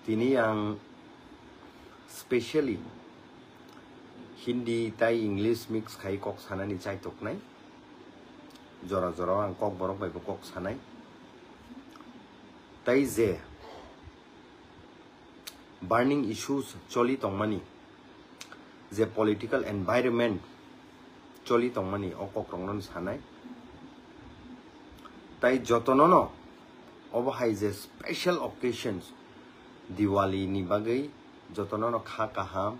Tini yang specially Hindi, Thai, English mix khai kok sana ni chai tok nai. Jora jora ang kok borok bai kok sanai. Tai je burning issues choli tongmani. Je political environment choli tongmani okok rongnon sanai. Tai jotonono obahai je special occasions Diwali ni bagai jotonono kha kaham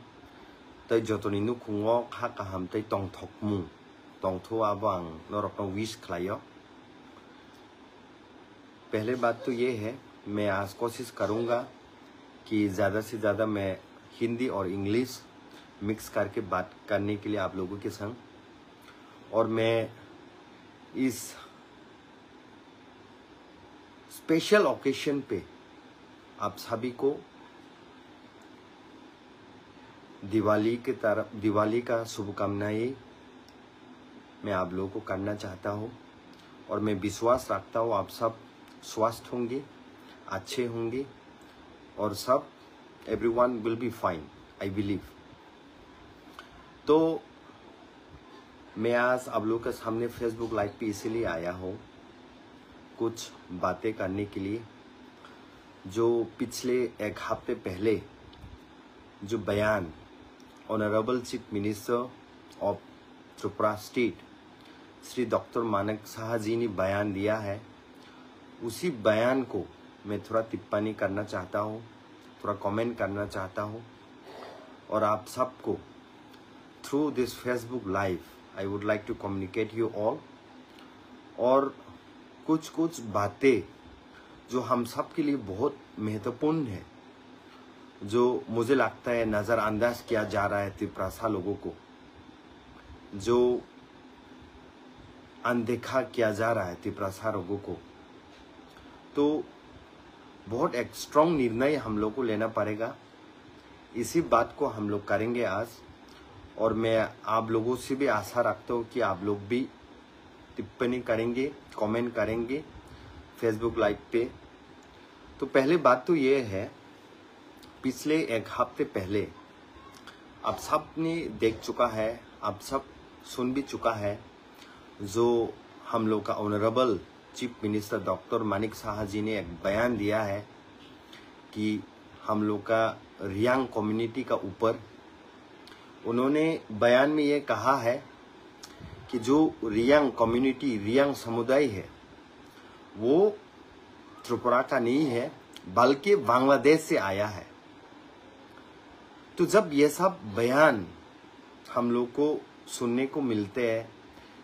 tai jotoni nu khungo kha kaham tai tong thokmu tong thua bang norok wish खलायो। पहले बात तो ये है, मैं आज कोशिश करूंगा कि ज़्यादा से ज़्यादा मैं हिंदी और इंग्लिश मिक्स करके बात करने के लिए आप लोगों के संग, और मैं इस स्पेशल ओकेशन पे आप सभी को दिवाली का शुभकामनाएं मैं आप लोगों को करना चाहता हूँ, और मैं विश्वास रखता हूँ आप सब स्वस्थ होंगे, अच्छे होंगे, और सब everyone will be fine, I believe। तो मैं आज आप लोगों के सामने फेसबुक लाइव पे इसीलिए आया हूँ कुछ बातें करने के लिए। जो पिछले एक हफ्ते पहले जो बयान honourable chief minister of Tripura state Shri doctor Manik Saha ji ने बयान दिया है, उसी बयान को मैं थोड़ा टिप्पणी करना चाहता हूँ, थोड़ा कमेंट करना चाहता हूँ, और आप सबको through this Facebook live I would like to communicate you all. और कुछ बातें जो हम सब के लिए बहुत महत्वपूर्ण है, जो मुझे लगता है नज़रअंदाज किया जा रहा है त्रिपुरा लोगों को, जो अनदेखा किया जा रहा है त्रिपुरा लोगों को। तो बहुत एक स्ट्रॉन्ग निर्णय हम लोग को लेना पड़ेगा। इसी बात को हम लोग करेंगे आज, और मैं आप लोगों से भी आशा रखता हूँ कि आप लोग भी टिप्पणी करेंगे, कमेंट करेंगे फेसबुक लाइव पे। तो पहले बात तो ये है, पिछले एक हफ्ते पहले आप सब ने देख चुका है, आप सब सुन भी चुका है, जो हम लोग का honourable chief minister doctor Manik Saha ji ने एक बयान दिया है कि हम लोग का रियांग कम्युनिटी का ऊपर, उन्होंने बयान में ये कहा है कि जो रियांग कम्युनिटी, रियांग समुदाय है, वो त्रिपुरा का नहीं है बल्कि बांग्लादेश से आया है। तो जब ये सब बयान हम लोग को सुनने को मिलते हैं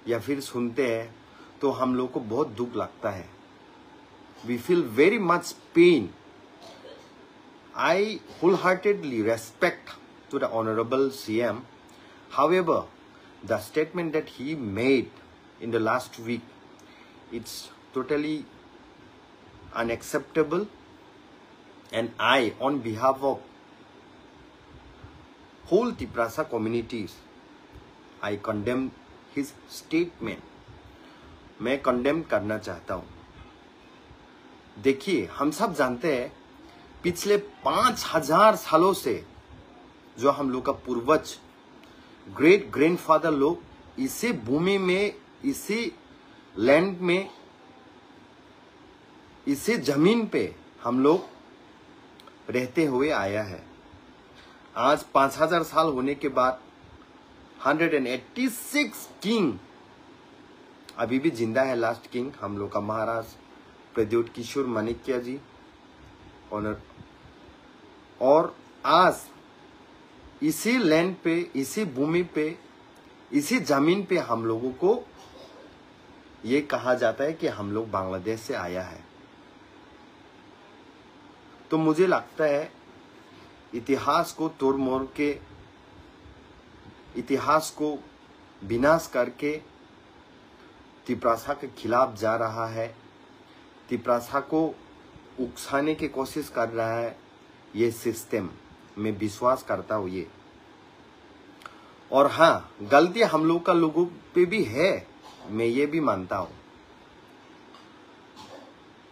या फिर सुनते हैं, तो हम लोग को बहुत दुख लगता है। We feel very much pain. I wholeheartedly respect to the Honorable CM. However, the statement that he made in the last week, it's totally unacceptable, and I, on behalf of whole Tiprasa communities, I condemn his statement. मैं condemn करना चाहता हूँ। देखिए, हम सब जानते हैं पिछले 5000 सालों से जो हम लोग का पूर्वज, ग्रेट ग्रैंडफादर लोग इसी भूमि में, इसी लैंड में, इसी जमीन पे हम लोग रहते हुए आया है। आज 5000 साल होने के बाद 186 किंग अभी भी जिंदा है। लास्ट किंग हम लोग का महाराज प्रद्योत किशोर माणिक्य जी ऑनर, और आज इसी लैंड पे, इसी भूमि पे, इसी जमीन पे हम लोगों को ये कहा जाता है कि हम लोग बांग्लादेश से आया है। तो मुझे लगता है इतिहास को तोड़ मोड़ के, इतिहास को विनाश करके त्रिपुरा के खिलाफ जा रहा है, त्रिपुरा को उकसाने की कोशिश कर रहा है ये सिस्टम। मैं विश्वास करता हूँ ये, और हाँ, गलती हम लोग का लोगों पे भी है, मैं ये भी मानता हूँ।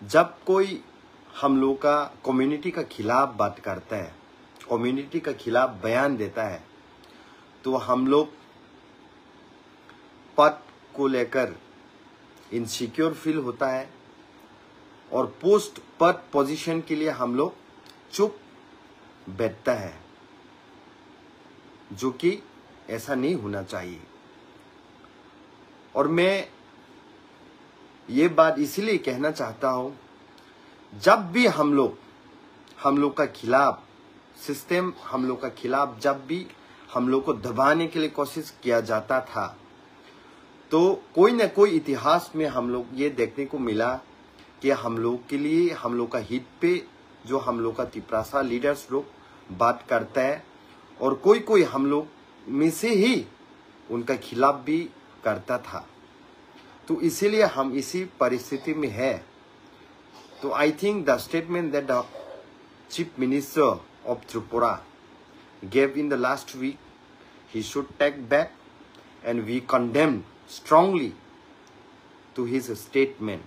जब कोई हम लोग का कम्युनिटी का खिलाफ बात करता है, कम्युनिटी का खिलाफ बयान देता है, तो हम लोग पद को लेकर इनसिक्योर फील होता है और पोस्ट पद पोजीशन के लिए हम लोग चुप बैठता है, जो कि ऐसा नहीं होना चाहिए। और मैं ये बात इसलिए कहना चाहता हूं, जब भी हम लोग का खिलाफ सिस्टम, हम लोग का खिलाफ जब भी हम लोग को दबाने के लिए कोशिश किया जाता था, तो कोई न कोई इतिहास में हम लोग ये देखने को मिला कि हम लोग के लिए, हम लोग का हित पे जो हम लोग का तिपरासा लीडर्स लोग बात करता है, और कोई कोई हम लोग में से ही उनका खिलाफ भी करता था। तो इसीलिए हम इसी परिस्थिति में है। तो I think the statement that the chief minister of Tripura gave in the last week, he should take back, and we condemn strongly to his statement.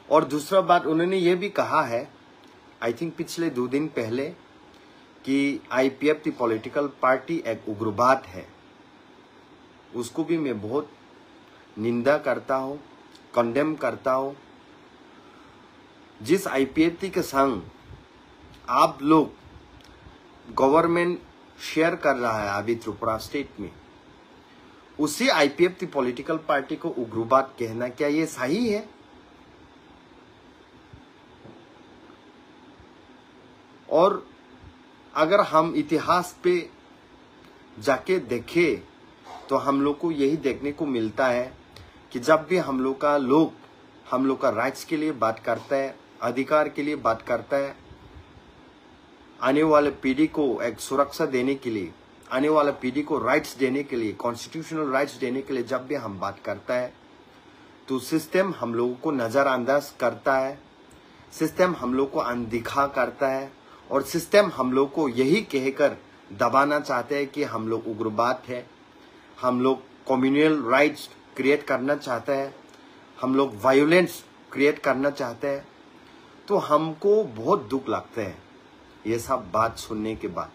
और दूसरा बात उन्होंने ये भी कहा है, आई थिंक पिछले 2 दिन पहले, कि IPF द पॉलिटिकल पार्टी एक उग्रवाद है। उसको भी मैं बहुत निंदा करता हूँ, कंडेम करता हूँ। जिस IPF के संग आप लोग गवर्नमेंट शेयर कर रहा है अभी त्रिपुरा स्टेट में, उसी IPF द पॉलिटिकल पार्टी को उग्रवाद कहना, क्या ये सही है? और अगर हम इतिहास पे जाके देखें तो हम लोग को यही देखने को मिलता है कि जब भी हम लोग का राइट्स के लिए बात करता है, अधिकार के लिए बात करता है, आने वाले पीढ़ी को एक सुरक्षा देने के लिए, आने वाले पीढ़ी को राइट्स देने के लिए, कॉन्स्टिट्यूशनल राइट्स देने के लिए जब भी हम बात करता है, तो सिस्टम हम लोगों को नजरअंदाज करता है, सिस्टम हम लोग को अनदेखा करता है, और सिस्टम हम लोग को यही कहकर दबाना चाहते हैं कि हम लोग उग्रवाद है, हम लोग कम्युनल राइट्स क्रिएट करना चाहते हैं, हम लोग वायलेंस क्रिएट करना चाहते हैं। तो हमको बहुत दुख लगता है ये सब बात सुनने के बाद।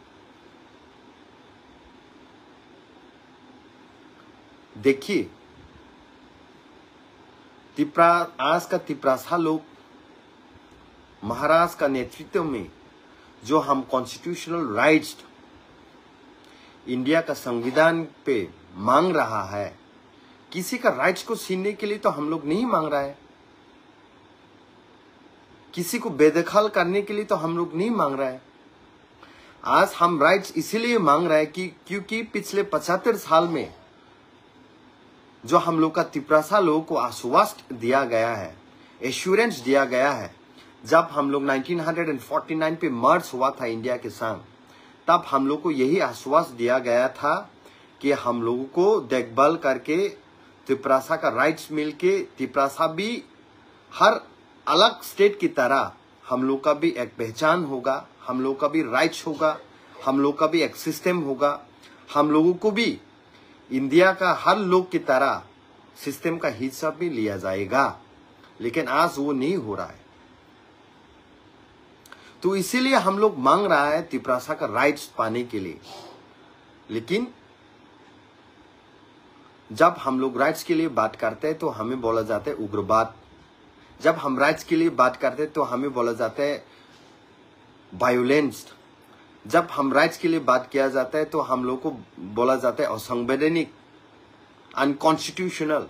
देखिए, आज का तिपरासा लोग महाराज का नेतृत्व में जो हम कॉन्स्टिट्यूशनल राइट्स इंडिया का संविधान पे मांग रहा है, किसी का राइट्स को छीनने के लिए तो हम लोग नहीं मांग रहा है, किसी को बेदखल करने के लिए तो हम लोग नहीं मांग रहा है। आज हम राइट्स इसीलिए मांग रहे हैं कि क्योंकि पिछले 75 साल में जो हम लोग का तिपरासा लोगों को आश्वासन दिया गया है, एश्योरेंस दिया गया है, जब हम लोग 1949 पे मर्ज हुआ था इंडिया के संग, तब हम लोग को यही आश्वासन दिया गया था कि हम लोगों को देखभाल करके तिपरासा का राइट्स मिलके, तिपरासा भी हर अलग स्टेट की तरह हम लोग का भी एक पहचान होगा, हम लोग का भी राइट्स होगा, हम लोग का भी एक सिस्टम होगा, हम लोगों को भी इंडिया का हर लोग की तरह सिस्टम का हिस्सा भी लिया जाएगा। लेकिन आज वो नहीं हो रहा है। तो इसीलिए हम लोग मांग रहा है तिपरासा का राइट्स पाने के लिए। लेकिन जब हम लोग राइट्स के लिए बात करते हैं तो हमें बोला जाता है उग्रवाद, जब हम राइट्स के लिए बात करते हैं तो हमें बोला जाता है वायलेंस, जब हम राइट्स के लिए बात किया जाता है तो हम लोग को बोला जाता है असंवैधानिक, अनकॉन्स्टिट्यूशनल।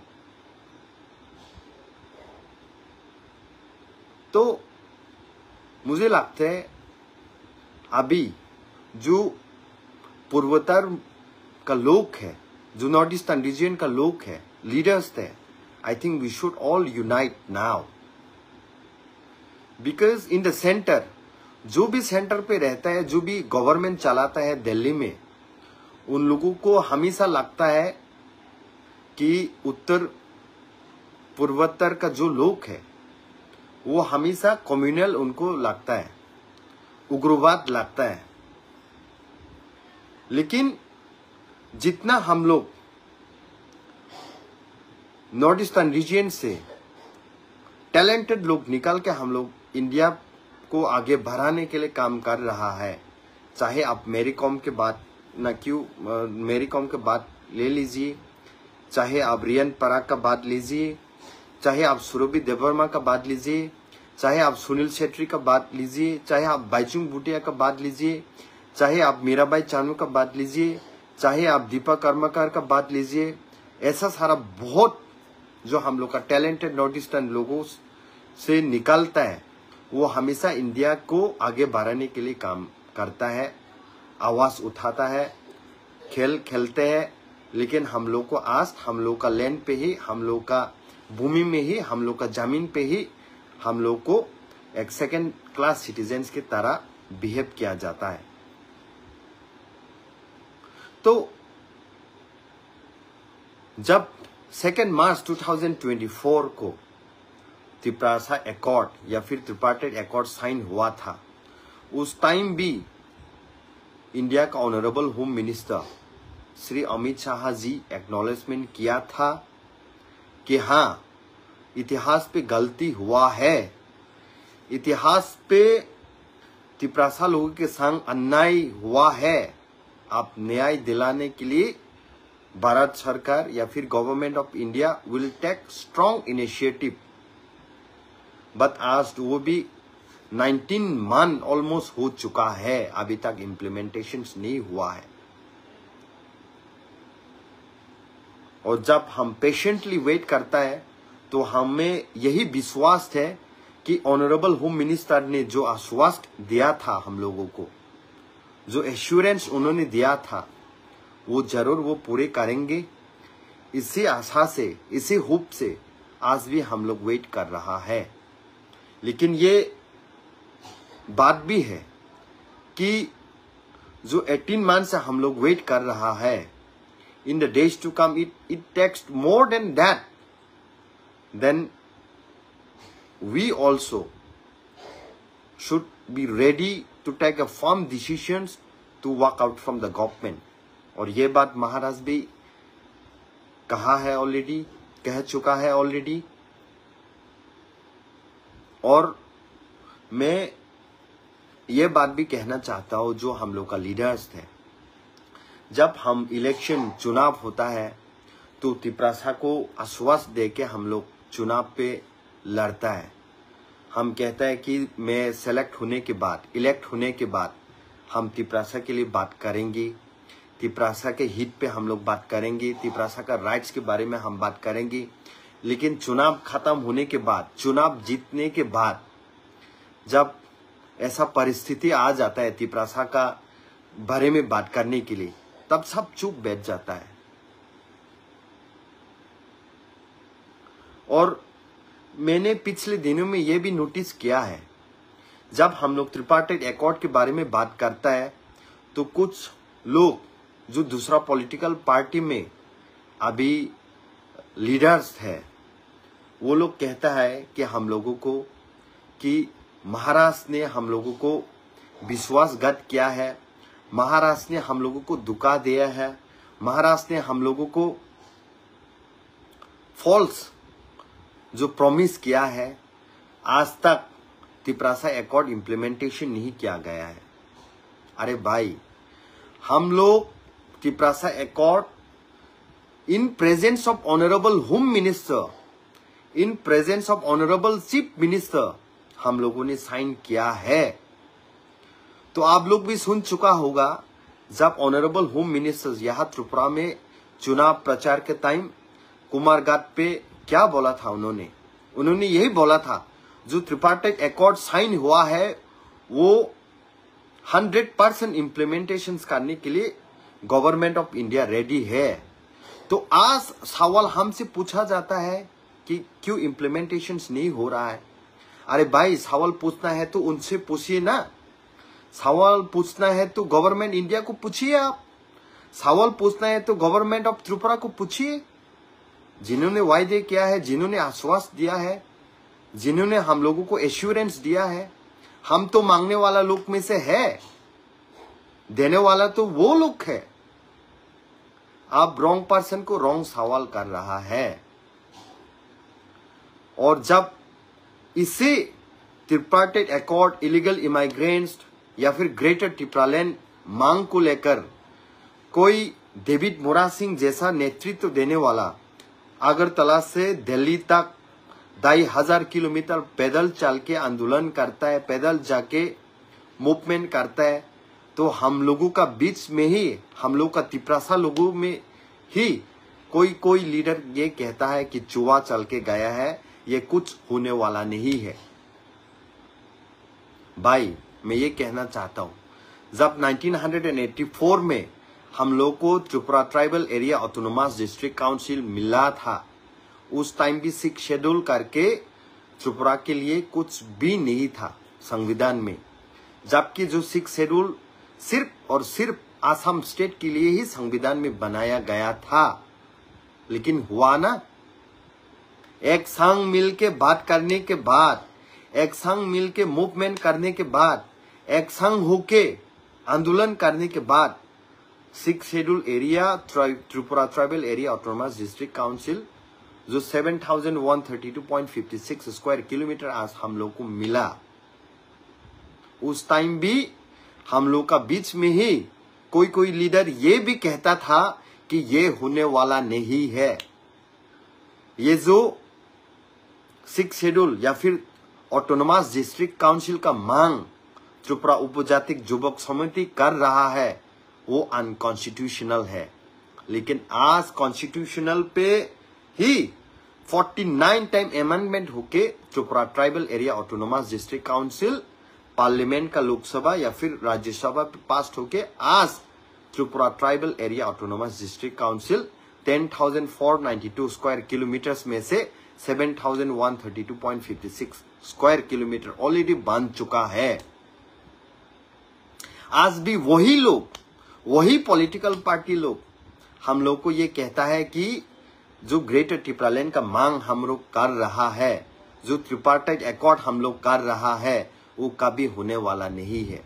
तो मुझे लगता है अभी जो पूर्वोत्तर का लोग है, जो नॉर्थ ईस्टर्न रीजन का लोग है, लीडर्स थे, I think we should all unite now, because in the centre, जो भी सेंटर पे रहता है, जो भी गवर्नमेंट चलाता है दिल्ली में, उन लोगों को हमेशा लगता है कि उत्तर पूर्वोत्तर का जो लोग है वो हमेशा कम्युनल उनको लगता है, उग्रवाद लगता है। लेकिन जितना हम लोग नॉर्थ ईस्टर्न रीजन से टैलेंटेड लोग निकाल के हम लोग इंडिया को आगे बढ़ाने के लिए काम कर रहा है। चाहे आप मैरी कॉम के बात मैरी कॉम के बात ले लीजिए, चाहे आप रियन पराग का बात लीजिए, चाहे आप सुरभि देवर्मा का बात लीजिए, चाहे आप सुनील छेत्री का बात लीजिए, चाहे आप बाइचुंग भूटिया का बात लीजिए, चाहे आप मीराबाई चानू का बात लीजिए, चाहे आप दीपा कर्मकार का बात लीजिए। ऐसा सारा बहुत जो हम लोग का टैलेंटेड नॉर्थ ईस्टर्न लोगों से निकलता है, वो हमेशा इंडिया को आगे बढ़ाने के लिए काम करता है, आवाज उठाता है, खेल खेलते हैं। लेकिन हम लोग को आज हम लोग का लैंड पे ही, हम लोग का भूमि में ही, हम लोग का जमीन पे ही हम लोग को एक सेकेंड क्लास सिटीजन्स की तरह बिहेव किया जाता है। तो जब 2 मार्च 2024 को त्रिप्रासा एकॉर्ड या फिर त्रिपार्टाइट एकॉर्ड साइन हुआ था, उस टाइम भी इंडिया का honourable home minister Shri Amit Shah ji acknowledgement किया था कि हाँ, इतिहास पे गलती हुआ है, इतिहास पे त्रिप्रासा लोगों के संग अन्याय हुआ है। आप न्याय दिलाने के लिए भारत सरकार या फिर government of India will take strong initiative. But आज वो भी 19 मंथ ऑलमोस्ट हो चुका है, अभी तक इम्प्लीमेंटेशन नहीं हुआ है। और जब हम पेशेंटली वेट करता है तो हमें यही विश्वास है कि ऑनरेबल होम मिनिस्टर ने जो आश्वासन दिया था हम लोगों को, जो एश्योरेंस उन्होंने दिया था, वो जरूर वो पूरे करेंगे। इसी आशा से, इसी होप से आज भी हम लोग वेट कर रहा है। लेकिन ये बात भी है कि जो 18 मंथ से हम लोग वेट कर रहा है, in the days to come it takes more than that, then we also should be ready to take a firm decisions to walk out from the government। और ये बात महाराज भी कहा है ऑलरेडी, कह चुका है ऑलरेडी। और मैं ये बात भी कहना चाहता हूँ, जो हम लोग का लीडर्स थे, जब हम इलेक्शन चुनाव होता है तो त्रिप्रासा को आश्वासन दे के हम लोग चुनाव पे लड़ता है। हम कहता है कि मैं सेलेक्ट होने के बाद, इलेक्ट होने के बाद हम त्रिप्रासा के लिए बात करेंगे, त्रिप्रासा के हित पे हम लोग बात करेंगे, त्रिप्रासा का राइट्स के बारे में हम बात करेंगे। लेकिन चुनाव खत्म होने के बाद, चुनाव जीतने के बाद जब ऐसा परिस्थिति आ जाता है त्रिप्रासा का बारे में बात करने के लिए, तब सब चुप बैठ जाता है। और मैंने पिछले दिनों में यह भी नोटिस किया है, जब हम लोग त्रिपार्टाइट एकॉर्ड के बारे में बात करता है तो कुछ लोग जो दूसरा पॉलिटिकल पार्टी में अभी लीडर्स है, वो लोग कहता है कि हम लोगों को, कि महाराष्ट्र ने हम लोगों को विश्वासघात किया है, महाराष्ट्र ने हम लोगों को धोखा दिया है, महाराष्ट्र ने हम लोगों को फॉल्स जो प्रॉमिस किया है, आज तक त्रिप्रासा एकॉर्ड इम्प्लीमेंटेशन नहीं किया गया है। अरे भाई, हम लोग Tiprasa accord in presence of honourable home minister, in presence of honourable chief minister हम लोगों ने साइन किया है। तो आप लोग भी सुन चुका होगा, जब ऑनरेबल होम मिनिस्टर यहाँ त्रिपुरा में चुनाव प्रचार के टाइम कुमार घाट पे क्या बोला था उन्होंने यही बोला था, जो त्रिपार्टाइट एकॉर्ड साइन हुआ है वो 100% इम्प्लीमेंटेशन करने के लिए गवर्नमेंट ऑफ इंडिया रेडी है। तो आज सवाल हमसे पूछा जाता है कि क्यों इम्प्लीमेंटेशन नहीं हो रहा है। अरे भाई, सवाल पूछना है तो उनसे पूछिए ना, सवाल पूछना है तो गवर्नमेंट इंडिया को पूछिए, आप सवाल पूछना है तो गवर्नमेंट ऑफ त्रिपुरा को पूछिए, जिन्होंने वायदे किया है, जिन्होंने आश्वासन दिया है, जिन्होंने हम लोगों को एश्योरेंस दिया है। हम तो मांगने वाला लोग में से है, देने वाला तो वो लोग है। आप रॉन्ग पर्सन को रॉन्ग सवाल कर रहा है। और जब इसे ट्रिपार्टाइट अकॉर्ड, इलीगल इमाइग्रेंट्स या फिर ग्रेटर टिप्रालैंड मांग को लेकर कोई डेविड मोरा सिंह जैसा नेतृत्व देने वाला अगरतला से दिल्ली तक 2,500 किलोमीटर पैदल चल के आंदोलन करता है, पैदल जाके मूवमेंट करता है, तो हम लोगों का बीच में ही, हम लोग का तिपरासा लोगों में ही कोई लीडर ये कहता है कि चुवा चल के गया है, ये कुछ होने वाला नहीं है। भाई मैं ये कहना चाहता हूं, जब 1984 में हम लोग को Tripura tribal area autonomous district council मिला था, उस टाइम भी 6 शेड्यूल करके त्रिपुरा के लिए कुछ भी नहीं था संविधान में, जबकि जो 6 शेड्यूल सिर्फ और सिर्फ आसाम स्टेट के लिए ही संविधान में बनाया गया था। लेकिन हुआ ना, एक संग मिल के बात करने के बाद, एक संग मिल के मूवमेंट करने के बाद, एक संग होके आंदोलन करने के बाद 6 schedule area Tripura tribal area autonomous district council जो 7,132.56 स्क्वायर किलोमीटर आज हम लोग को मिला, उस टाइम भी हम लोग का बीच में ही कोई लीडर ये भी कहता था कि ये होने वाला नहीं है। ये जो 6 शेड्यूल या फिर ऑटोनोमस डिस्ट्रिक्ट काउंसिल का मांग त्रिपुरा उपजातिक युवक समिति कर रहा है वो अनकॉन्स्टिट्यूशनल है। लेकिन आज कॉन्स्टिट्यूशनल पे ही 49 टाइम अमेंडमेंट होके Tripura tribal area autonomous district council parliament का लोकसभा या फिर राज्यसभा पे पास होके आज Tripura tribal area autonomous district council 10,492 square kilometres में से 7,132.56 स्क्वायर किलोमीटर ऑलरेडी बन चुका है। आज भी वही लोग, वही पॉलिटिकल पार्टी लोग हम लोग को ये कहता है कि जो ग्रेटर टिप्रालैंड का मांग हम लोग कर रहा है, जो ट्रिपार्टाइट अकॉर्ड हम लोग कर रहा है, वो कभी होने वाला नहीं है।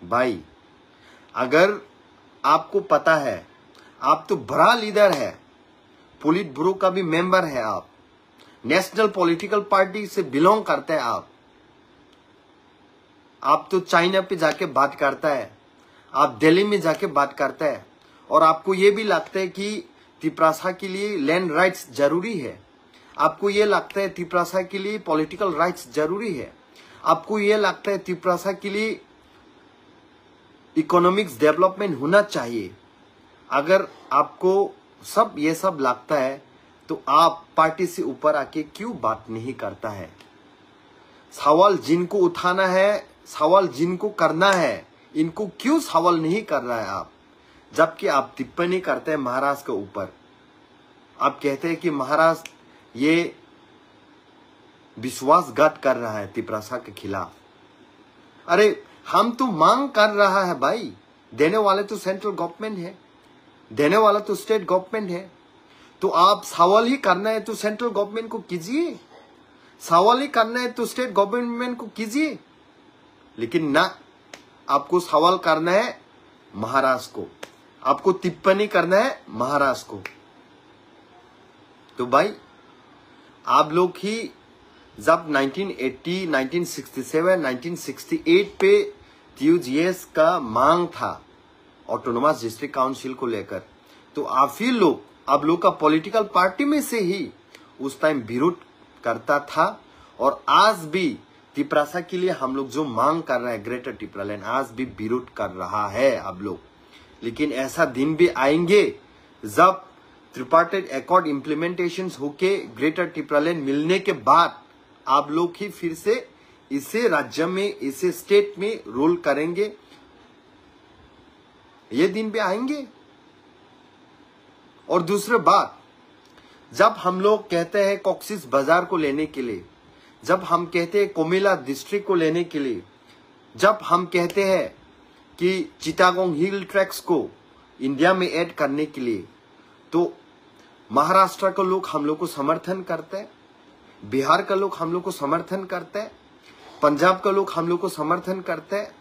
भाई अगर आपको पता है, आप तो बड़ा लीडर है, पोलिट ब्यूरो का भी मेंबर है, आप नेशनल पॉलिटिकल पार्टी से बिलोंग करते हैं, आप तो चाइना पे जाके बात करता है, आप दिल्ली में जाके बात करता है, और आपको ये भी लगता है कि तिपरासा के लिए लैंड राइट्स जरूरी है, आपको ये लगता है तिपरासा के लिए पॉलिटिकल राइट्स जरूरी है, आपको ये लगता है तिपरासा के लिए इकोनॉमिक्स डेवलपमेंट होना चाहिए। अगर आपको सब ये सब लगता है तो आप पार्टी से ऊपर आके क्यों बात नहीं करता है? सवाल जिनको उठाना है, सवाल जिनको करना है, इनको क्यों सवाल नहीं कर रहा है आप? जबकि आप टिप्पणी करते हैं महाराष्ट्र के ऊपर, आप कहते हैं कि महाराष्ट्र ये विश्वासघात कर रहा है तिपरासा के खिलाफ। अरे हम तो मांग कर रहा है भाई, देने वाले तो सेंट्रल गवर्नमेंट है, देने वाला तो स्टेट गवर्नमेंट है, तो आप सवाल ही करना है तो सेंट्रल गवर्नमेंट को कीजिए, सवाल ही करना है तो स्टेट गवर्नमेंट को कीजिए। लेकिन ना, आपको सवाल करना है महाराष्ट्र को, आपको टिप्पणी करना है महाराष्ट्र को। तो भाई आप लोग ही जब 1980, 1967, 1968 पे TUGS का मांग था ऑटोनोमस डिस्ट्रिक्ट काउंसिल को लेकर, तो आप ही लोग, आप लोग का पॉलिटिकल पार्टी में से ही उस टाइम विरोध करता था। और आज भी तिपरासा के लिए हम लोग जो मांग कर रहे हैं ग्रेटर टिप्रालैंड, आज भी विरोध कर रहा है आप लोग। लेकिन ऐसा दिन भी आएंगे जब ट्रिपार्टाइट अकॉर्ड इम्प्लीमेंटेशन होके ग्रेटर टिप्रालैंड मिलने के बाद आप लोग ही फिर से इसे राज्य में, इसे स्टेट में रोल करेंगे। ये दिन भी आएंगे। और दूसरी बात, जब हम लोग कहते हैं कॉक्सिस बाजार को लेने के लिए, जब हम कहते हैं कोमिला डिस्ट्रिक्ट को लेने के लिए, जब हम कहते हैं कि चिटागोंग हिल ट्रैक्स को इंडिया में ऐड करने के लिए, तो महाराष्ट्र के लोग हम लोग को समर्थन करते हैं, बिहार का लोग हम लोग को समर्थन करते हैं, पंजाब का लोग हम लोग को समर्थन करते हैं,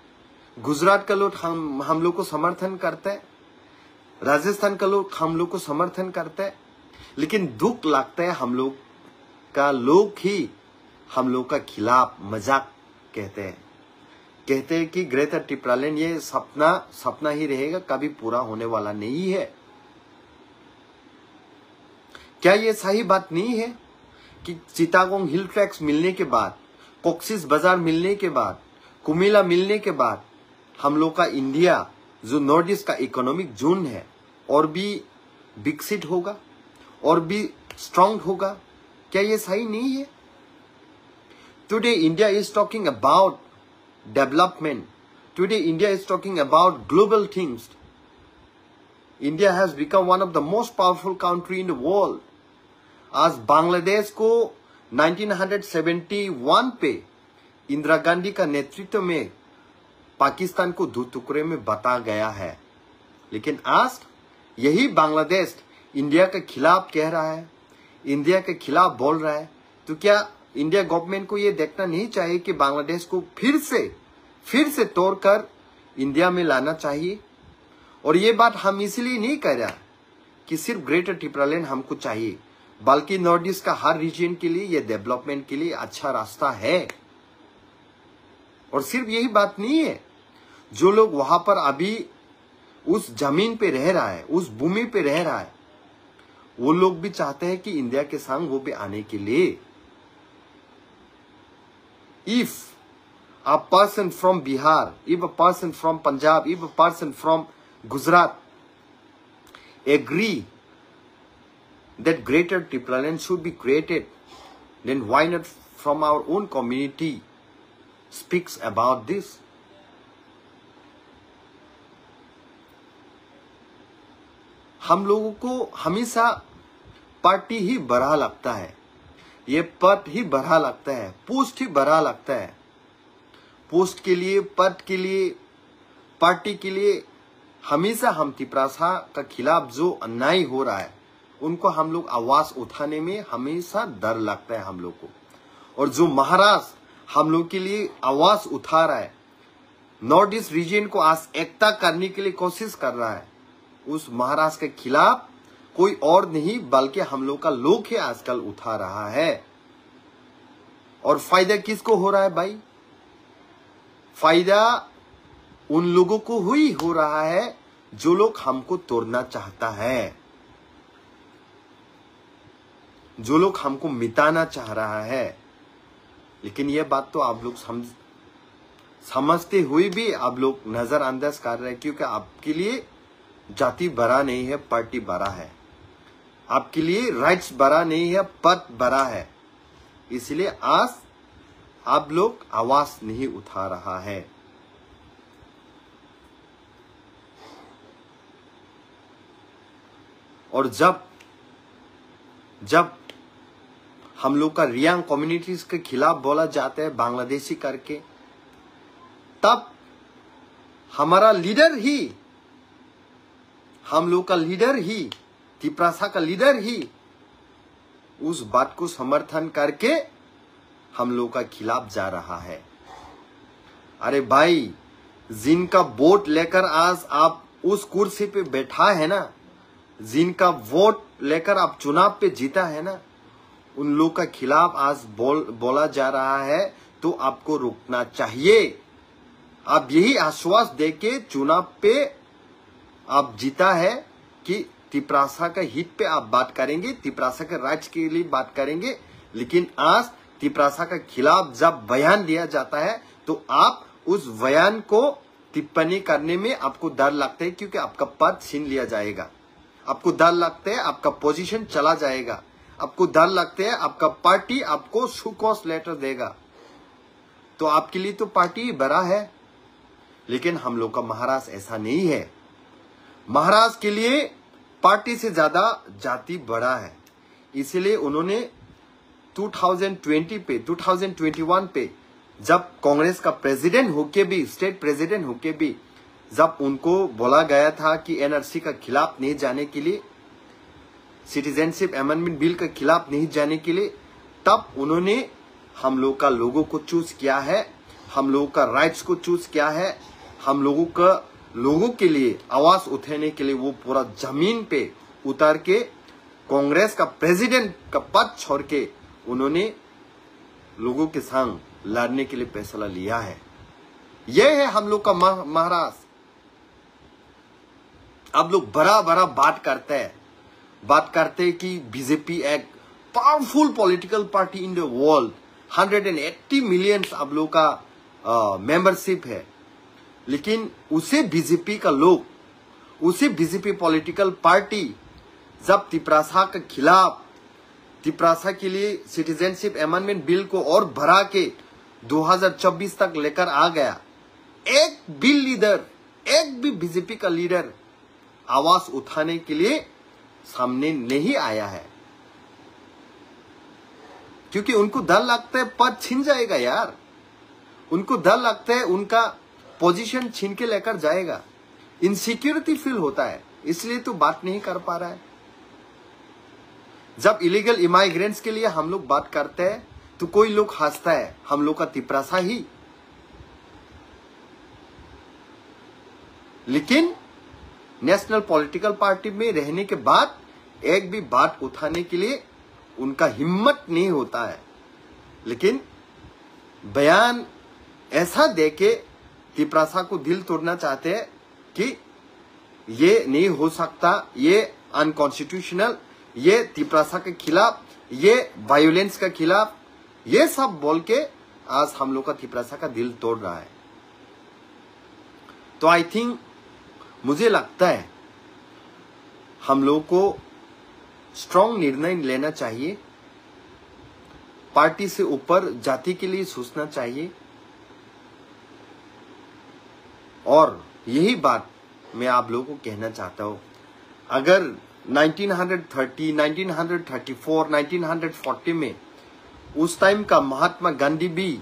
गुजरात का लोग हम लोग को समर्थन करते हैं, राजस्थान का लोग हम लोग को समर्थन करते हैं। लेकिन दुख लगता है हम लोग का लोग ही हम लोग का खिलाफ मजाक कहते हैं कि ग्रेटर टिप्रालैंड ये सपना ही रहेगा, कभी पूरा होने वाला नहीं है। क्या ये सही बात नहीं है कि चिटागोंग हिल ट्रैक्स मिलने के बाद, कॉक्सिस बाजार मिलने के बाद, कुमिला मिलने के बाद हम लोग का इंडिया जो नॉर्थ ईस्ट का इकोनॉमिक जोन है और भी विकसित होगा और भी स्ट्रांग होगा? क्या ये सही नहीं है? Today India is talking about development, today India is talking about global things. India has become one of the most powerful country in the world. आज बांग्लादेश को 1971 पे इंदिरा गांधी का नेतृत्व में पाकिस्तान को दो टुकड़े में बांटा गया है, लेकिन आज यही बांग्लादेश इंडिया के खिलाफ कह रहा है, इंडिया के खिलाफ बोल रहा है। तो क्या इंडिया गवर्नमेंट को ये देखना नहीं चाहिए कि बांग्लादेश को फिर से तोड़कर इंडिया में लाना चाहिए? और ये बात हम इसलिए नहीं कह रहा कि सिर्फ ग्रेटर टिप्रालैंड हमको चाहिए, बल्कि नॉर्थ ईस्ट का हर रीजन के लिए ये डेवलपमेंट के लिए अच्छा रास्ता है। और सिर्फ यही बात नहीं है, जो लोग वहां पर अभी उस जमीन पे रह रहा है, उस भूमि पे रह रहा है, वो लोग भी चाहते हैं कि इंडिया के संग वो भी आने के लिए। If a person from Bihar, if a person from Punjab, if a person from Gujarat agree that greater Tipraland should be created, then why not from our own community speaks about this? हम लोगों को हमेशा party ही बड़ा लगता है, ये पद ही बड़ा लगता है, पोस्ट ही बड़ा लगता है। पोस्ट के लिए, पद के लिए, पार्टी के लिए हमेशा हम तिप्रासा का खिलाफ जो अन्याय हो रहा है उनको हम लोग आवाज उठाने में हमेशा डर लगता है हम लोग को। और जो महाराज हम लोग के लिए आवाज उठा रहा है, नॉर्थ ईस्ट रीजन को आज एकता करने के लिए कोशिश कर रहा है, उस महाराज के खिलाफ कोई और नहीं बल्कि हम लोग का लोग ही आजकल उठा रहा है। और फायदा किसको हो रहा है भाई? फायदा उन लोगों को ही हो रहा है जो लोग हमको तोड़ना चाहता है, जो लोग हमको मिटाना चाह रहा है। लेकिन यह बात तो आप लोग समझते हुए भी आप लोग नजरअंदाज कर रहे हैं, क्योंकि आपके लिए जाति बड़ा नहीं है, पार्टी बड़ा है। आपके लिए राइट्स बड़ा नहीं है, पद बड़ा है। इसलिए आज आप लोग आवाज नहीं उठा रहा है। और जब हम लोग का रियांग कम्युनिटीज के खिलाफ बोला जाता है बांग्लादेशी करके, तब हमारा लीडर ही, हम लोग का लीडर ही, तिप्रासा का लीडर ही उस बात को समर्थन करके हम लोग का खिलाफ जा रहा है। अरे भाई, जिनका वोट लेकर आज आप उस कुर्सी पे बैठा है ना, जिनका वोट लेकर आप चुनाव पे जीता है ना, उन लोग का खिलाफ आज बोला जा रहा है, तो आपको रुकना चाहिए। आप यही आश्वास देके चुनाव पे आप जीता है कि तिप्रासा का हित पे आप बात करेंगे, तिप्रासा के राइट्स के लिए बात करेंगे। लेकिन आज तिप्रासा का खिलाफ जब बयान दिया जाता है तो आप उस बयान को टिप्पणी करने में आपको डर लगता है, क्योंकि आपका पद छीन लिया जाएगा। आपको डर लगता है आपका पोजीशन चला जाएगा। आपको डर लगता है आपका पार्टी आपको सुकॉस लेटर देगा। तो आपके लिए तो पार्टी ही बड़ा है, लेकिन हम लोग का महाराज ऐसा नहीं है। महाराज के लिए पार्टी से ज्यादा जाति बड़ा है। इसलिए उन्होंने 2021 पे जब कांग्रेस का प्रेसिडेंट होके भी, स्टेट प्रेसिडेंट होके भी, जब उनको बोला गया था कि एनआरसी का खिलाफ नहीं जाने के लिए, सिटीजनशिप अमेंडमेंट बिल के खिलाफ नहीं जाने के लिए, तब उन्होंने हम लोग का लोगों को चूज किया है, हम लोगों का राइट्स को चूज किया है, हम लोगों के लिए आवाज उठाने के लिए वो पूरा जमीन पे उतर के कांग्रेस का प्रेसिडेंट का पद छोड़ के उन्होंने लोगों के संग लड़ने के लिए फैसला लिया है। यह है हम लोग का महाराष्ट्र। अब लोग बड़ा बड़ा बात करते हैं कि बीजेपी एक powerful political party in the world, 180 million अब लोग का मेंबरशिप है। लेकिन उसे बीजेपी का लोग, उसे बीजेपी पॉलिटिकल पार्टी जब तिपरासा के खिलाफ, तिपरासा के लिए सिटीजनशिप अमेंडमेंट बिल को और बढ़ा के 2024 तक लेकर आ गया, एक भी लीडर, एक भी बीजेपी का लीडर आवाज उठाने के लिए सामने नहीं आया है। क्योंकि उनको डर लगता है पद छीन जाएगा यार, उनको डर लगता है उनका पोजीशन छीन के लेकर जाएगा, इनसिक्योरिटी फील होता है, इसलिए तो बात नहीं कर पा रहा है। जब इलीगल इमाइग्रेंट्स के लिए हम लोग बात करते हैं तो कोई लोग हंसता है, हम लोग का तिपरासा ही। लेकिन नेशनल पॉलिटिकल पार्टी में रहने के बाद एक भी बात उठाने के लिए उनका हिम्मत नहीं होता है। लेकिन बयान ऐसा देके तिपरासा को दिल तोड़ना चाहते हैं कि ये नहीं हो सकता, ये अनकॉन्स्टिट्यूशनल, ये तिपरासा के खिलाफ, ये वायोलेंस के खिलाफ, ये सब बोल के आज हम लोग का तिपरासा का दिल तोड़ रहा है। तो आई थिंक, मुझे लगता है हम लोग को स्ट्रॉन्ग निर्णय लेना चाहिए, पार्टी से ऊपर जाति के लिए सोचना चाहिए। और यही बात मैं आप लोगों को कहना चाहता हूं। अगर 1930, 1934, 1940 में उस टाइम का महात्मा गांधी भी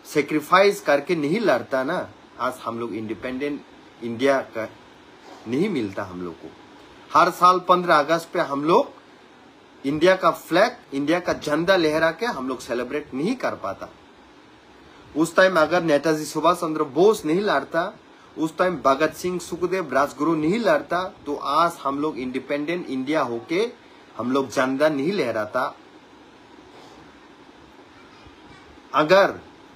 सेक्रीफाइस करके नहीं लड़ता ना, आज हम लोग इंडिपेंडेंट इंडिया का नहीं मिलता हम लोग को। हर साल 15 अगस्त पे हम लोग इंडिया का फ्लैग, इंडिया का झंडा लहरा के हम लोग सेलिब्रेट नहीं कर पाता। उस टाइम अगर नेताजी सुभाष चंद्र बोस नहीं लड़ता, उस टाइम भगत सिंह, सुखदेव, राजगुरु नहीं लड़ता, तो आज हम लोग इंडिपेंडेंट इंडिया होके हम लोग झंडा नहीं लहराता। अगर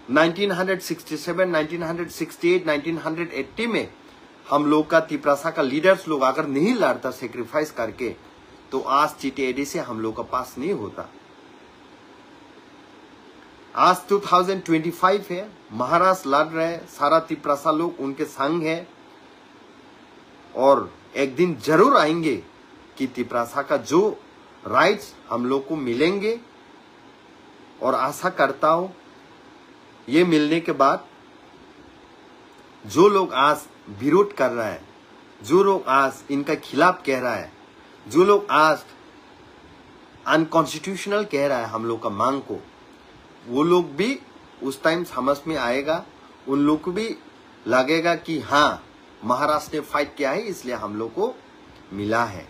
1967, 1968, 1980 में हम लोग का तिपरासा का लीडर्स लोग अगर नहीं लड़ता सेक्रीफाइस करके, तो आज TTID से हम लोग का पास नहीं होता। आज 2025 है, महाराष्ट्र लड़ रहे, सारा तिपरासा लोग उनके संग है। और एक दिन जरूर आएंगे कि तिपरासा का जो राइट्स हम लोग को मिलेंगे। और आशा करता हूं ये मिलने के बाद जो लोग आज विरोध कर रहा है, जो लोग आज इनका खिलाफ कह रहा है, जो लोग आज अनकॉन्स्टिट्यूशनल कह रहा है हम लोग का मांग को, वो लोग भी उस टाइम समझ में आएगा। उन लोग को भी लगेगा कि हाँ, महाराष्ट्र ने फाइट किया है, इसलिए हम लोग को मिला है।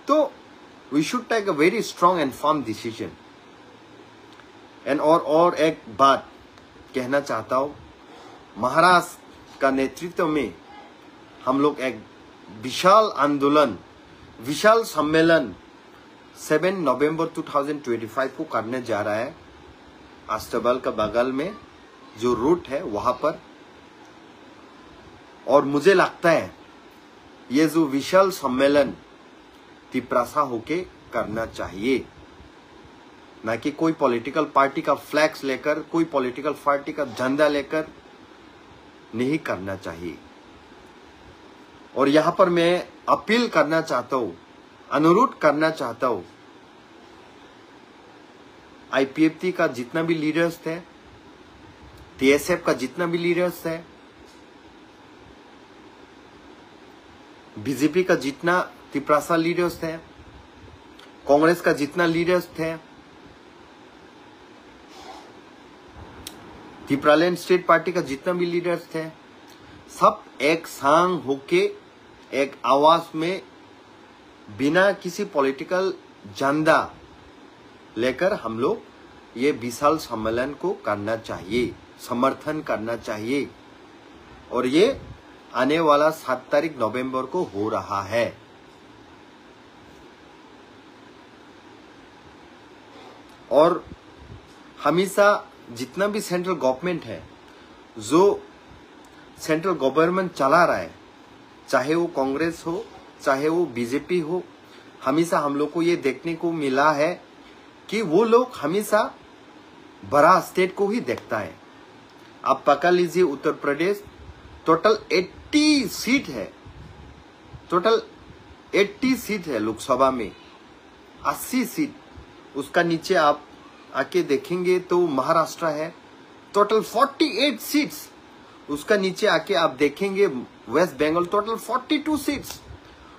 तो we should take a very strong and firm decision. And और एक बात कहना चाहता हूं, महाराष्ट्र का नेतृत्व में हम लोग एक विशाल आंदोलन, विशाल सम्मेलन 7 नवंबर 2025 को करने जा रहा है। अस्तबल का बगल में जो रूट है वहां पर। और मुझे लगता है ये जो विशाल सम्मेलन तिपरासा होके करना चाहिए, ना कि कोई पॉलिटिकल पार्टी का फ्लैग्स लेकर, कोई पॉलिटिकल पार्टी का झंडा लेकर नहीं करना चाहिए। और यहां पर मैं अपील करना चाहता हूं, अनुरोध करना चाहता हूं, IPFT का जितना भी लीडर्स थे, TSF का जितना भी लीडर्स थे, बीजेपी का जितना तिपरासा लीडर्स थे, कांग्रेस का जितना लीडर्स थे, तिपरालैंड स्टेट पार्टी का जितना भी लीडर्स थे, सब एक संग होके एक आवाज में बिना किसी पॉलिटिकल झंडा लेकर हम लोग ये विशाल सम्मेलन को करना चाहिए, समर्थन करना चाहिए। और ये आने वाला 7 तारीख नवंबर को हो रहा है। और हमेशा जितना भी सेंट्रल गवर्नमेंट है, जो सेंट्रल गवर्नमेंट चला रहा है, चाहे वो कांग्रेस हो चाहे वो बीजेपी हो, हमेशा हम लोग को ये देखने को मिला है कि वो लोग हमेशा बड़ा स्टेट को ही देखता है। आप पकड़ लीजिए उत्तर प्रदेश, टोटल 80 सीट है, टोटल 80 सीट है लोकसभा में, 80 सीट। उसका नीचे आप आके देखेंगे तो महाराष्ट्र है, टोटल 48 सीट्स। उसका नीचे आके आप देखेंगे वेस्ट बंगाल, टोटल 42 सीट्स।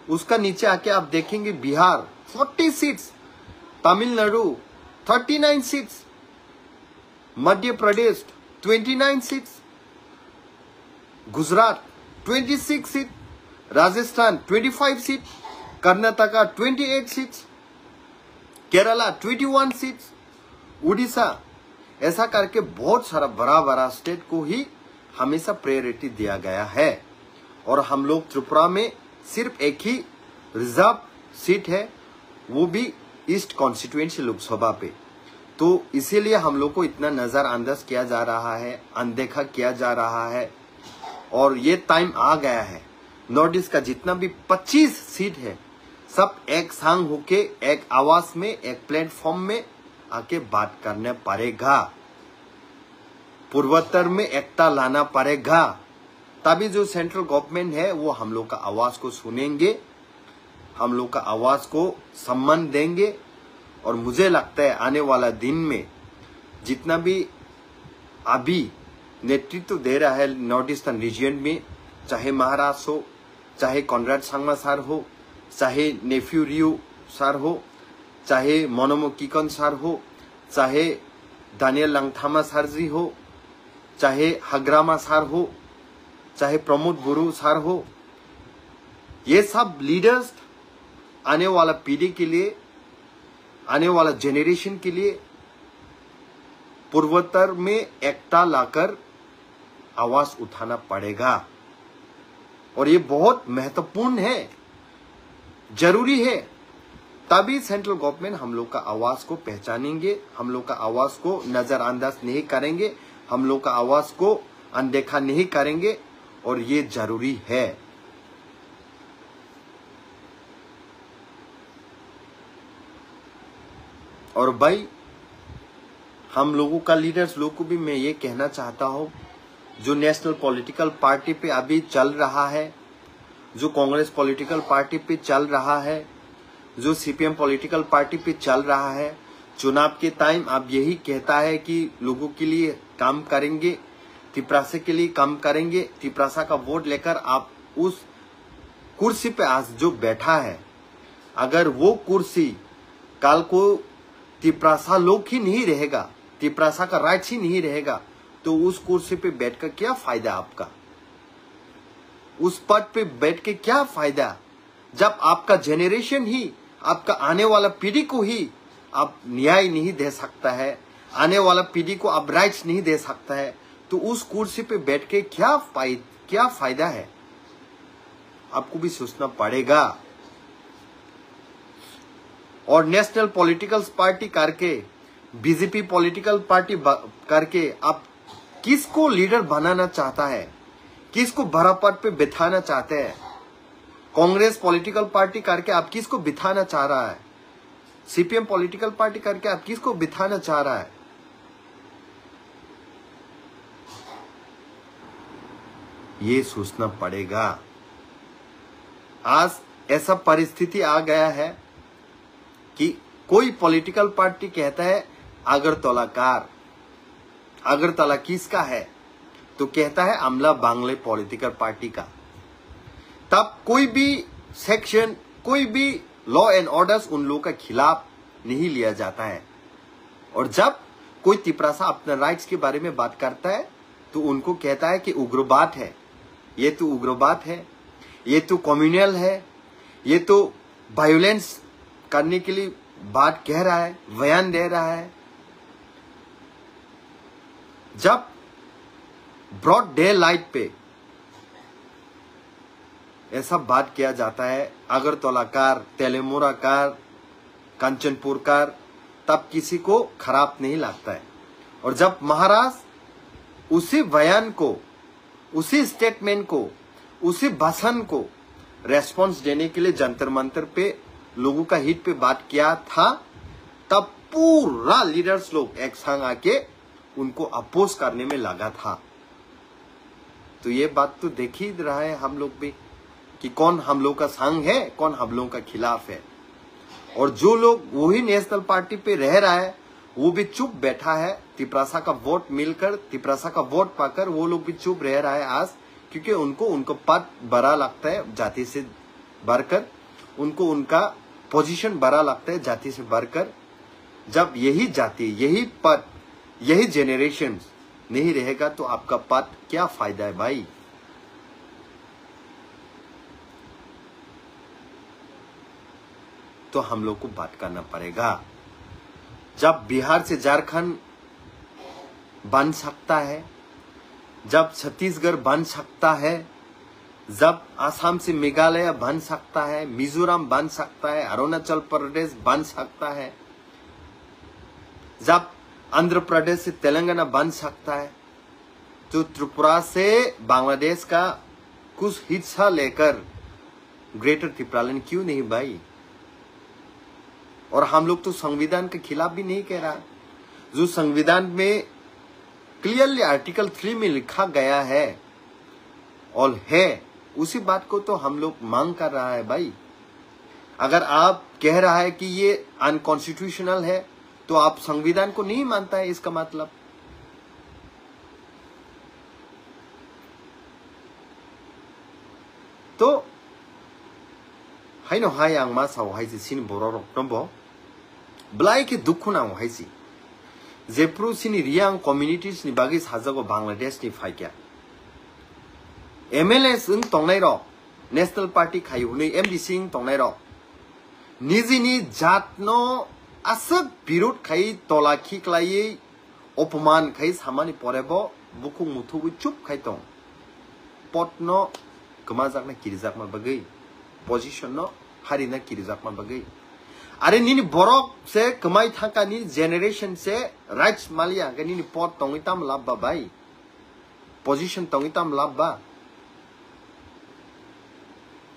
उसका नीचे आके आप देखेंगे Bihar 40 seats, Tamil Nadu 39 seats, Madhya Pradesh 29 seats, Gujarat 26 seat, Rajasthan 25 seat, Karnataka 28 seats, Kerala 21 seats, Orissa, ऐसा करके बहुत सारा बड़ा बड़ा स्टेट को ही हमेशा प्रायोरिटी दिया गया है। और हम लोग त्रिपुरा में सिर्फ एक ही रिजर्व सीट है, वो भी ईस्ट कॉन्स्टिट्यूएंसी लोकसभा पे। तो इसीलिए हम लोग को इतना नजरअंदाज किया जा रहा है, अनदेखा किया जा रहा है। और ये टाइम आ गया है, नॉर्थ ईस्ट का जितना भी 25 सीट है, सब एक संग होके एक आवाज में, एक प्लेटफॉर्म में आके बात करने पड़ेगा। पूर्वोत्तर में एकता लाना पड़ेगा, तभी जो सेंट्रल गवर्नमेंट है वो हम लोग का आवाज को सुनेंगे, हम लोग का आवाज को सम्मान देंगे। और मुझे लगता है आने वाला दिन में जितना भी अभी नेतृत्व दे रहा है नॉर्थ ईस्टर्न रीजन में, चाहे महाराष्ट्र हो, चाहे कॉनराड सांगमा सर हो, चाहे नेफ्यू रियो सर हो, चाहे मोनोमो किकन सर हो, चाहे दानियल लंगथामा सर जी हो, चाहे हग्रामा सर हो, चाहे प्रमोद गुरु सर हो, ये सब लीडर्स आने वाला पीढ़ी के लिए, आने वाला जेनरेशन के लिए पूर्वोत्तर में एकता लाकर आवाज उठाना पड़ेगा। और ये बहुत महत्वपूर्ण है, जरूरी है, तभी सेंट्रल गवर्नमेंट हम लोग का आवाज को पहचानेंगे, हम लोग का आवाज को नजरअंदाज नहीं करेंगे, हम लोग का आवाज को अनदेखा नहीं करेंगे। और ये जरूरी है। और भाई हम लोगों का लीडर्स लोग को भी मैं ये कहना चाहता हूं, जो नेशनल पॉलिटिकल पार्टी पे अभी चल रहा है, जो कांग्रेस पॉलिटिकल पार्टी पे चल रहा है, जो सीपीएम पॉलिटिकल पार्टी पे चल रहा है, चुनाव के टाइम आप यही कहता है कि लोगों के लिए काम करेंगे, तिपरासा के लिए काम करेंगे, तिपरासा का वोट लेकर आप उस कुर्सी पे आज जो बैठा है, अगर वो कुर्सी कल को तिपरासा लोग ही नहीं रहेगा, तिपरासा का राइट ही नहीं रहेगा, तो उस कुर्सी पे बैठकर क्या फायदा आपका, उस पद पे बैठ के क्या फायदा, जब आपका जेनरेशन ही, आपका आने वाला पीढ़ी को ही आप न्याय नहीं दे सकता है, आने वाला पीढ़ी को आप राइट्स नहीं दे सकता है, तो उस कुर्सी पे बैठ के क्या फायदा है, आपको भी सोचना पड़ेगा। और नेशनल पॉलिटिकल पार्टी करके, बीजेपी पॉलिटिकल पार्टी करके आप किसको लीडर बनाना चाहता है, किसको बड़ा पद पे बिठाना चाहते हैं? कांग्रेस पॉलिटिकल पार्टी करके आप किसको बिठाना चाह रहा है? सीपीएम पॉलिटिकल पार्टी करके आप किसको बिठाना चाह रहा है? ये सोचना पड़ेगा। आज ऐसा परिस्थिति आ गया है कि कोई पॉलिटिकल पार्टी कहता है अगरतलाकार, अगरतला किसका है? तो कहता है अमला बांग्ले पॉलिटिकल पार्टी का। तब कोई भी सेक्शन, कोई भी लॉ एंड ऑर्डर्स उन लोगों के खिलाफ नहीं लिया जाता है। और जब कोई तिपरासा अपने राइट्स के बारे में बात करता है तो उनको कहता है कि उग्रवाद है, ये तो उग्रवाद है, ये तो कम्युनल है, ये तो वायोलेंस करने के लिए बात कह रहा है, बयान दे रहा है। जब ब्रॉड डे लाइट पे ऐसा बात किया जाता है, अगरतलाकार, तेलेमोराकार, कंचनपुरकार, तब किसी को खराब नहीं लगता है। और जब महाराज उसी बयान को, उसी स्टेटमेंट को, उसी भाषण को रेस्पॉन्स देने के लिए जंतर मंतर पे लोगों का हित पे बात किया था, तब पूरा लीडर्स लोग एक संग आके उनको अपोज करने में लगा था। तो ये बात तो देख ही रहा है हम लोग भी कि कौन हम लोग का संग है, कौन हम लोग का खिलाफ है। और जो लोग वही नेशनल पार्टी पे रह रहा है वो भी चुप बैठा है। तिपरासा का वोट मिलकर, तिपरासा का वोट पाकर वो लोग भी चुप रह रहा है आज, क्योंकि उनको पद बड़ा लगता है जाति से बढ़कर, उनको उनका पोजीशन बड़ा लगता है जाति से बढ़कर। जब यही जाति, यही पद, यही जेनरेशन नहीं रहेगा तो आपका पद क्या फायदा है भाई। तो हम लोग को बात करना पड़ेगा। जब बिहार से झारखंड बन सकता है, जब छत्तीसगढ़ बन सकता है, जब आसाम से मेघालय बन सकता है, मिजोरम बन सकता है, अरुणाचल प्रदेश बन सकता है, जब आंध्र प्रदेश से तेलंगाना बन सकता है, तो त्रिपुरा से बांग्लादेश का कुछ हिस्सा लेकर ग्रेटर त्रिपुरालैंड क्यों नहीं भाई। और हम लोग तो संविधान के खिलाफ भी नहीं कह रहा। जो संविधान में क्लियरली आर्टिकल 3 में लिखा गया है और है, उसी बात को तो हम लोग मांग कर रहा है भाई। अगर आप कह रहा है कि ये अनकॉन्स्टिट्यूशनल है तो आप संविधान को नहीं मानता है, इसका मतलब। तो हाइनो हाय आं मा साव हाइसि सिन बर' रक्तम्ब ब्लाइ के दुखु नाव हाइसि जेप्रु सिनि रियां कम्युनिटीज नि बागै साजागो बांग्लादेश नि फाइक्या एमएलएस उन तंगनाय र नेशनल पार्टी खायुनै एमडीसी तंगनाय र निजिनि जातनो आसक विरोध खाई तलाखि क्लायै अपमान खाई सामानि परेबो बुखु मुथुबु चुप खाई दं पटनो गमाजाकना किरिजाकमा बागै पोजिशन न हारिना किरिजाकमा बागै आरे निनि बरक से कमाई थाका नि जेनरेशन से राइट्स मालिया गनि नि पट तंगिताम लाबबा भाई पोजिशन तंगिताम लाबबा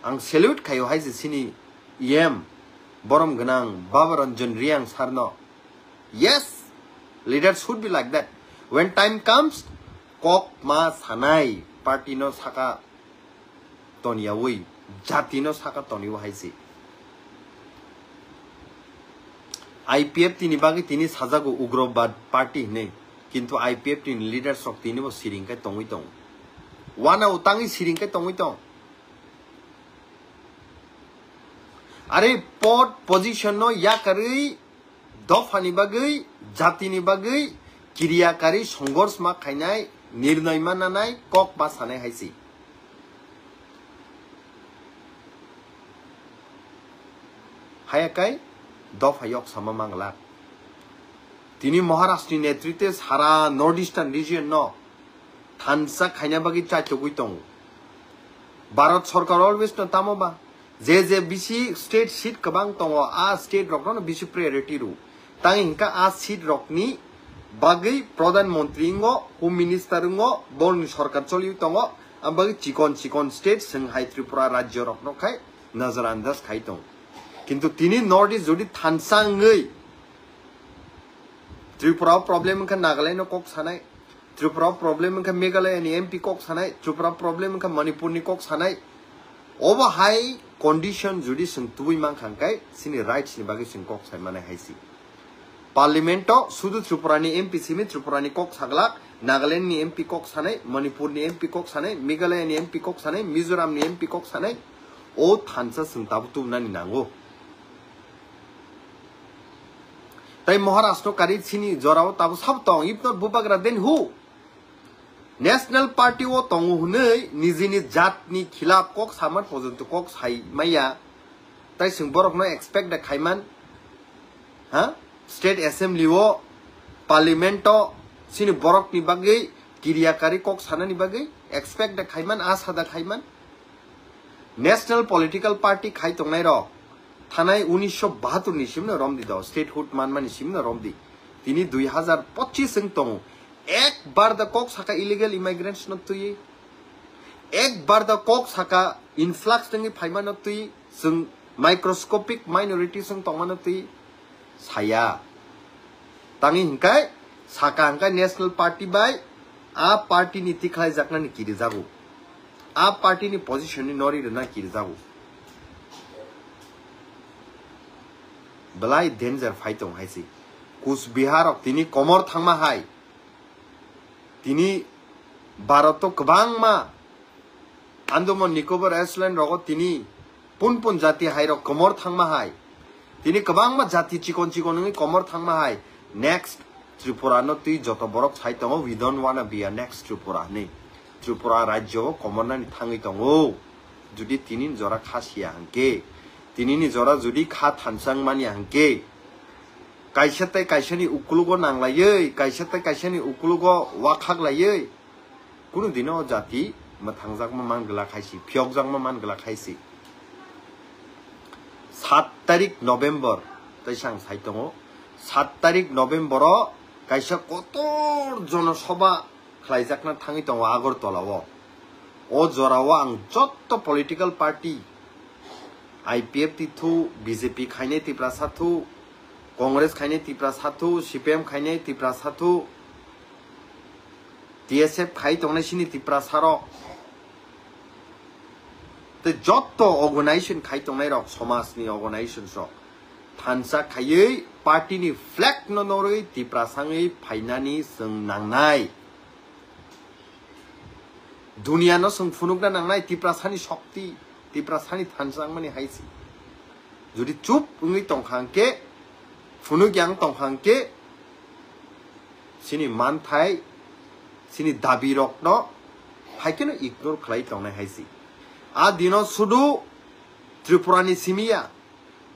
आं सेल्यूट खायो हाय सिनि एम बरम गनां बाबा रंजन रियां सारनो yes leaders should be like that when time comes कक मा सानाय पार्टी नो साका तनियावै जाति नो साका तनिव हायसि आईपीएफ तिनी बागै तिनी साजागो उग्रवाद पार्टी ने किंतु आईपीएफ तिनी लीडर्स सक तिनी बो सिरिंकाय तंगै दं वाना उतांगै सिरिंकाय तंगै दं अरे पद पोजिशन नो या करै दफानि बागै जातिनि बागै किरियाकारि संघर्ष मा खायनाय निर्णय मा नानाय कक बा सानाय हायसि हायाकाय दफायक समा मांगला तिनी महाराष्ट्र नेतृत्व सारा नॉर्थ ईस्टार्न रीजन न थानसा खायना बागै चाचोगै दं भारत सरकार अलवेज न तामोबा जे बिसी स्टेट सीट कबां दङ आ स्टेट रकनो बिसी प्रायोरिटी रु तांग हिंका आ सीट रकनी बागै प्रधानमंत्री इंगो होम मिनिस्टर इंगो बरनि सरकार चलिउ दङ आ बागै चिकन स्टेट संहाय त्रिपुरा राज्य रकनो खाय नजरअंदाज खाय दं किंतु तिनी नॉर्थ ईस्ट जुदि थानसाङै त्रिपुरा प्रॉब्लम का नागालैंड कक सानाय त्रिपुरा प्रॉब्लम का मेघालय नि एमपी कक सानाय त्रिपुरा प्रॉब्लम का मणिपुर नि कक सानाय ओवर हाई कंडीशन जुदि संतुबै मांखांखाय सिनि राइट्स नि बागै सिं कक साय माने हायसि पार्लियामेंट सुदु त्रिपुरा नि एमपी सिमि त्रिपुरा नि कक सागलाक नागालैंड नि एमपी कक सानाय मणिपुर नि एमपी कक सानाय मेघालय नि एमपी कक सानाय मिजोराम नि एमपी कक सानाय ओ थानसा संताबु तुमनानि नांगो ताई महाराष्ट्र कारी सिनी जराव ताबु सब तंग इफ नॉट बुबाग्रा देन हु नेशनल पार्टी वो तंग हुनै निजिनि जातनि खिलाफ कक सामर पर्यन्त कक साइ माया ताई सिं बरक न एक्सपेक्ट द खाइमान हा स्टेट असेंबली वो पार्लियामेंट सिनि बरक नि बागै किरियाकारी कक सानानि बागै एक्सपेक्ट द खाइमान आसा द खाइमान नेशनल पॉलिटिकल पार्टी खाइ तंगनाय र थानाय 1972 नि सिमनो रमदि द स्टेटहुड मानमानि सिमनो रमदि তিনি 2025 जों दङ एक बार द कक साका इलीगल इमिग्रेंट्स न तुई एक बार द कक साका इनफ्लक्स दंgi फाइमा न तुई जों माइक्रोस्कोपिक माइनॉरिटी जों दङ न तुई साया तांgi हिंखाय साका हिंखाय नेशनल पार्टी बाय आ पार्टी नि तिखाय जाकनानि किरि जागो आ पार्टी नि पोजीशन नि नरि रना किरि जागो बलाई डेंजर फाइट दं हायसि कुचबिहार तिनी कमर थांमा हाय तिनी भारत गोबां मा आंदमान निकोबर आइसलैंड रगो तिनी पुन पुन जाति हाय र कमर थांमा हाय तिनी गोबां मा जाति चिकन चिकन नि कमर थांमा हाय नेक्स्ट त्रिपुरा न तुई जत बरक साइट दङ we don't want to be a next Tripura नै त्रिपुरा राज्य कमरनानि थाङै दङ जुदि तिनी जरा खासिया हंके तिनी नि जरा जुदि खा थानसां मानि हंके काइसेतै काइसेनि उकुलुगो नांलायै काइसेतै काइसेनि उकुलुगो वाखागलायै कुनु दिनो जाति मथांजाक मान गला खाइसि फियकजाक मान गला खाइसि 7 तारिख नवेम्बर तैसां साइट दङ 7 तारिख नवेम्बर काइसा कतर जनसभा खालायजाकना थाङै दङ आगरतलाव ओ जराव आं जत्त पलिटिकल पार्टी आईपीएफ तिथु बीजेपी खायने तिप्रा साथु कांग्रेस खायने तिप्रा साथु सीपीएम खायने तिप्रा साथु टीएसएफ खाय तंनायसिनि तिप्रा सारो ते जत्त अर्गेनाइजेशन खाय तंनाय रक समाजनि अर्गेनाइजेशन रक थानसा खायै पार्टी नि फ्लैग न नरै तिप्रा सांगै फाइनानि जों नांनाय दुनिया न जों फुनुगना नांनाय तिप्रा सानि शक्ति तिप्रा सानि थानसां माने हायसि जुदि चुप उंगै तंखांके फुनुग्यां तंखांके सिनि मानथाय सिनि दाबि रकन हायकेनो इग्नोर खालाय तंनाय हायसि आ दिनो सुदु त्रिपुरानि सिमिया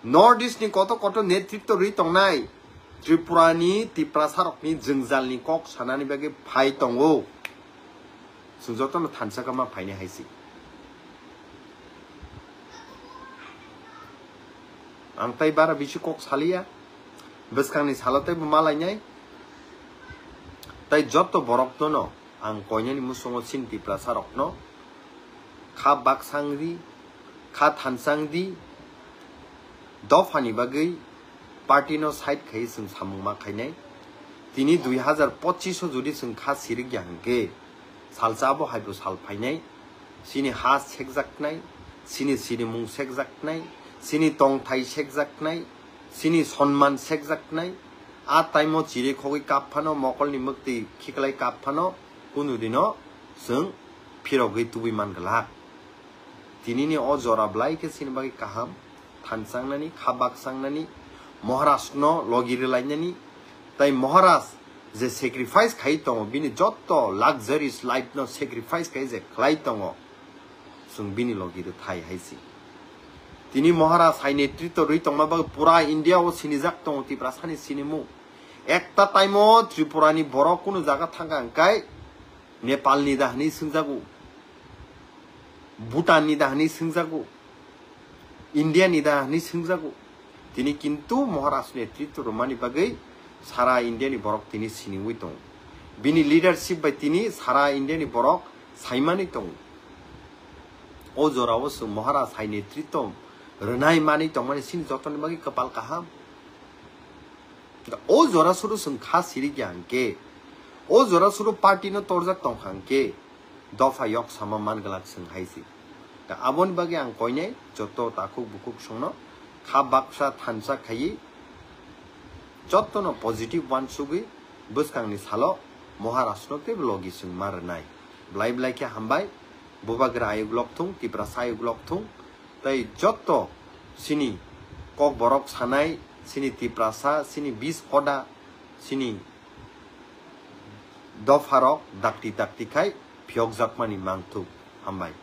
नॉर्थ ईस्ट नि कत नेतृत्व रि तंनाय त्रिपुरानि तिप्रा सारकनि जोंजालनि कक सानानि बागे फाइ तंगो सुजतन थानसाकामा फाइने हायसि आं ताइ बारा बिसि कक सालिया बसखांनि सालतै मालायनाय ताइ जत्त बरक दनो आं कयनानि मुसंग सिन तिप्रा सारकनो खा बाक्सांरि खा थानसांदि दफानि बागै पार्टी नो साइड खाय जों सामुमा खायनाय तिनी 2025 जुदि जों खा सिरिग याहंके सालसाबो हायबो साल फायनाय सिनि हा सेकजाकनाय सिनि मुं सेकजाकनाय सिनि तंथाय सेकजाकनाय सिनि सन्मान सेकजाकनाय आ टाइमो चिरे खगै काफानो मकलनि मुक्ति खिकलाय काफानो कुनु दिनो जों फिरगै तुबि मानगला तिनिनि अ जराब्लाय के सिनि बागै काहाम थानसांनानि खाबाकसांनानि महाराष्ट्र न लगिरि लायनानि ताइ महाराष्ट्र जे सेक्रिफाइस खाइ दङ बिनि जत्त लग्जरियस लाइफ न सेक्रिफाइस खाइ जे खाइ दङ जों बिनि लगिरि थाइ हायसि तिनि महाराष्ट्र हाइ नेतृत्व रै दङबा पुरा इंडिया ओ सिनिजाक दङ तिप्रा सानि सिनिमु एकता टाइमो त्रिपुरानि बर कुनु जागा थांगांकाय नेपालनि दाहनि सोंजागु भुटाननि दाहनि सोंजागु इंडिया नि दाहनि सोंजागु तिनि किन्तु महाराष्ट्र नेतृत्व रमानि बागै सारा इंडिया नि बरक तिनि सिनिवै दं बिनि लीडरशिप बाय तिनि सारा इंडिया नि बरक साइमानि दं ओ जराव सो महाराष्ट्र हाइ नेतृत्व रनाय मानि दं माने सिन जतन बागै कपाल काहाम ओ जरा सुरु जों खा सिरि ग्यानके ओ जरा सुरु पार्टी न तोरजाक तंखांके दफा yok sama man galak जों हायसि दा आबन बागै आं कयनाय जत्त ताकुक बुकुक संनो खा बाक्सा थानसा खायि जत्तनो पॉजिटिव वान सुगै बसखांनि सालो महाराष्ट्र के ब्लॉगी जों मारनाय ब्लाइ ब्लाइ के हामबाय बुबाग्रा आयुग्लक थुं तिप्रा सायुग्लक थुं तै जत्त सिनि कक बरक सानाय सिनि तिप्रासा सिनि 20 हदा सिनि दफारक दाक्ति दाक्ति खाय फियक जाकमानि मांथु हामबाय।